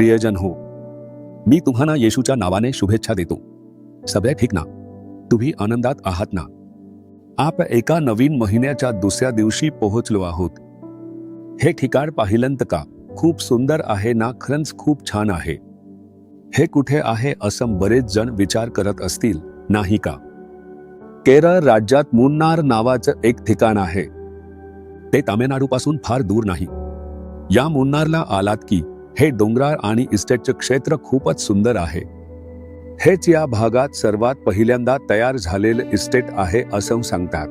प्रियजन हो, मी तुम्हाला येशूच्या नावाने शुभेच्छा देतो. सगळे ठीक ना? तुम्ही आनंदात आहात ना? आप एका नवीन महिन्याच्या दुसऱ्या दिवशी पोहोचलो आहोत. हे ठिकाण पाहिलंत का? खूप सुंदर आहे ना? खरंच खूप छान आहे. हे कुठे आहे असं बरेच जण विचार करत असतील, नाही का? केरळ राज्यात मुन्नार नावाचं एक ठिकाण आहे. ते तामिळनाडूपासून फार दूर नाही. या मुन्नारला आलात की हे डोंगराळ आणि इस्टेटचे क्षेत्र खूपच सुंदर आहे. हेच या भागात सर्वात पहिल्यांदा तयार झालेलं इस्टेट आहे असं सांगतात.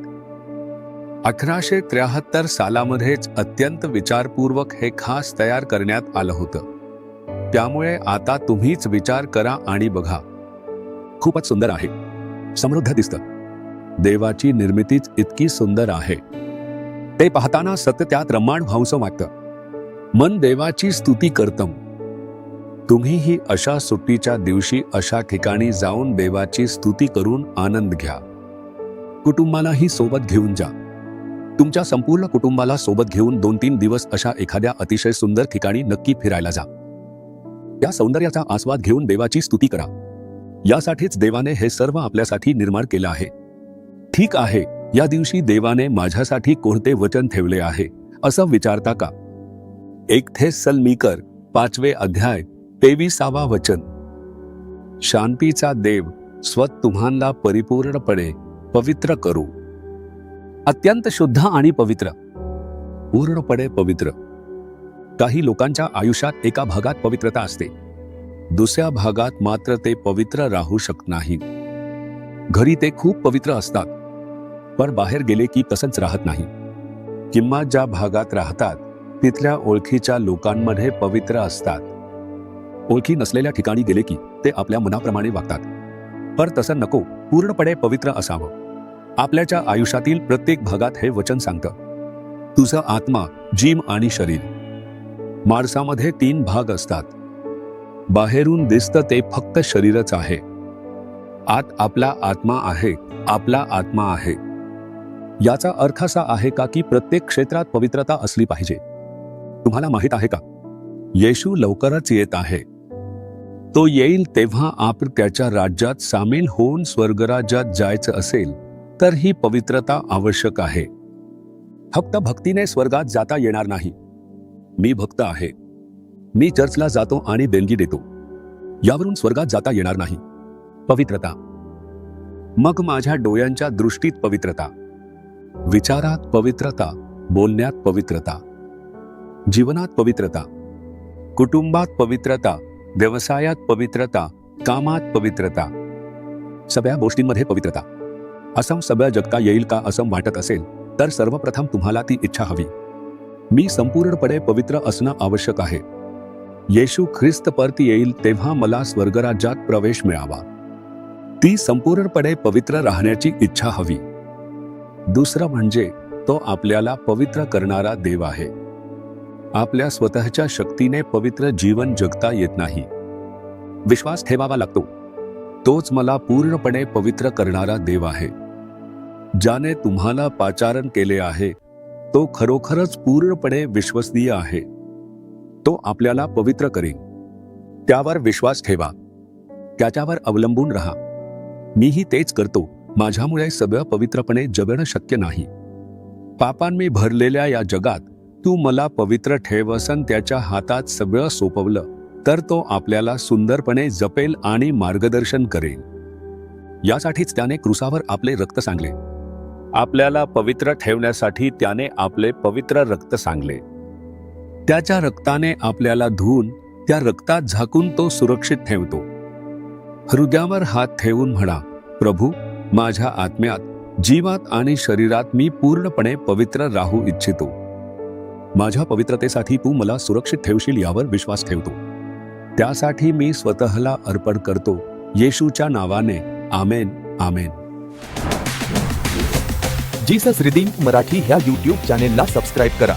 1873 सालामध्येच अत्यंत विचारपूर्वक हे खास तयार करण्यात आलं होतं. त्यामुळे आता तुम्हीच विचार करा आणि बघा. खूपच सुंदर आहे. समृद्ध दिसतं. देवाची निर्मितीच इतकी सुंदर आहे. ते पाहताना सत्य त्यात रम्माण व्हावंसं वाटतं. मन देवाची स्तुती करतं. तुम्हीही अशा सुट्टीच्या दिवशी अशा ठिकाणी जाऊन देवाची स्तुती करून आनंद घ्या. कुटुंबालाही सोबत घेऊन जा. तुमच्या संपूर्ण कुटुंबाला सोबत घेऊन 2-3 दिवस अशा एखाद्या अतिशय सुंदर ठिकाणी नक्की फिरायला जा. त्या सौंदर्याचा आस्वाद घेऊन देवाची स्तुती करा. यासाठीच देवाने हे सर्व आपल्यासाठी निर्माण केलं आहे. ठीक आहे, या दिवशी देवाने माझ्यासाठी कोणते वचन ठेवले आहे असं विचारता का? 1 थेसलनिकर 5 अध्याय 23 वचन. शांतीचा देव तुम्हाला परिपूर्णपणे पवित्र करू. अत्यंत शुद्ध आणि पवित्र, पूर्णपणे पवित्र. काही लोकांच्या आयुष्यात एका भागात पवित्रता असते, दुसऱ्या भागात मात्र ते पवित्र राहू शकत नाहीत. घरी ते खूप पवित्र असतात, पण बाहेर गेले की तसंच राहत नाही. किंवा ज्या भागात राहतात तिथल्या ओळखीच्या लोकांमध्ये पवित्र असतात. ओळखी नसलेल्या ठिकाणी गेले की ते आपल्या मनाप्रमाणे वागतात. पण तसं नको, पूर्णपणे पवित्र असावं. आपल्याच्या आयुष्यातील प्रत्येक भागात हे वचन सांगतं. तुझा आत्मा, जीव आणि शरीर. माणसामध्ये 3 भाग असतात. बाहेरून दिसतं ते फक्त शरीरच आहे. आत आपला आत्मा आहे. आपला आत्मा आहे. याचा अर्थ असा आहे का की प्रत्येक क्षेत्रात पवित्रता असली पाहिजे? तुम्हाला माहित आहे का? येशू लवकरच येत आहे. तो येईल तेव्हा आपण त्याच्या राज्यात सामील होऊन स्वर्गराज्यात जायचं असेल तर ही पवित्रता आवश्यक आहे. फक्त भक्तीने स्वर्गात जाता येणार नाही. मी भक्त आहे, मी चर्चला जातो आणि देणगी देतो, यावरून स्वर्गात जाता येणार नाही. पवित्रता. मग माझ्या डोळ्यांच्या दृष्टीत पवित्रता, विचारात पवित्रता, बोलण्यात पवित्रता, जीवनात पवित्रता, कुटुंबात पवित्रता, व्यवसायात पवित्रता, कामात पवित्रता, सगळ्या गोष्टींमध्ये पवित्रता. असं सगळं जगता येईल का असं वाटत असेल तर सर्वप्रथम तुम्हाला ती इच्छा हवी. मी संपूर्णपणे पवित्र असणं आवश्यक आहे. येशू ख्रिस्त परत येईल तेव्हा मला स्वर्गराज्यात प्रवेश मिळावा. ती संपूर्णपणे पवित्र राहण्याची इच्छा हवी. दुसरं म्हणजे तो आपल्याला पवित्र करणारा देव आहे. आपल्या स्वतःच्या शक्तीने पवित्र जीवन जगता येत नाही. विश्वास ठेवावा लागतो. तोच मला पूर्णपणे पवित्र करणारा देव आहे. ज्याने तुम्हाला पाचारण केले आहे तो खरोखरच पूर्णपणे विश्वसनीय आहे. तो आपल्याला पवित्र करेल. त्यावर विश्वास ठेवा. त्याच्यावर अवलंबून राहा. मीही तेच करतो. माझ्यामुळे सगळं पवित्रपणे जगणं शक्य नाही. पापांनी भरलेल्या या जगात तू मला पवित्र ठेवसन त्याच्या हातात सगळं सोपवलं तर तो आपल्याला सुंदरपणे जपेल आणि मार्गदर्शन करेल. यासाठीच त्याने क्रूसावर आपले रक्त सांडले. आपल्याला पवित्र ठेवण्यासाठी त्याने आपले पवित्र रक्त सांडले. त्याच्या रक्ताने आपल्याला धुवून त्या रक्तात झाकून तो सुरक्षित ठेवतो. हृदयावर हात ठेवून म्हणा, प्रभू, माझ्या आत्म्यात, जीवात आणि शरीरात मी पूर्णपणे पवित्र राहू इच्छितो. माझ्या पवित्रतेसाठी तू मला सुरक्षित ठेवशील यावर विश्वास ठेवतो. त्यासाठी मी स्वतःला अर्पण करतो. येशूच्या नावाने. आमेन. आमेन. जीसस रिडीम्ड मराठी ह्या यूट्यूब चॅनेलला सबस्क्राईब करा.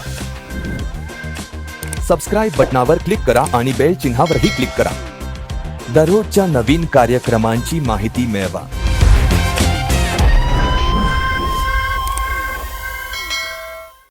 सबस्क्राईब बटनावर क्लिक करा आणि बेल चिन्हावरही क्लिक करा. दररोजच्या नवीन कार्यक्रमांची माहिती मिळवा.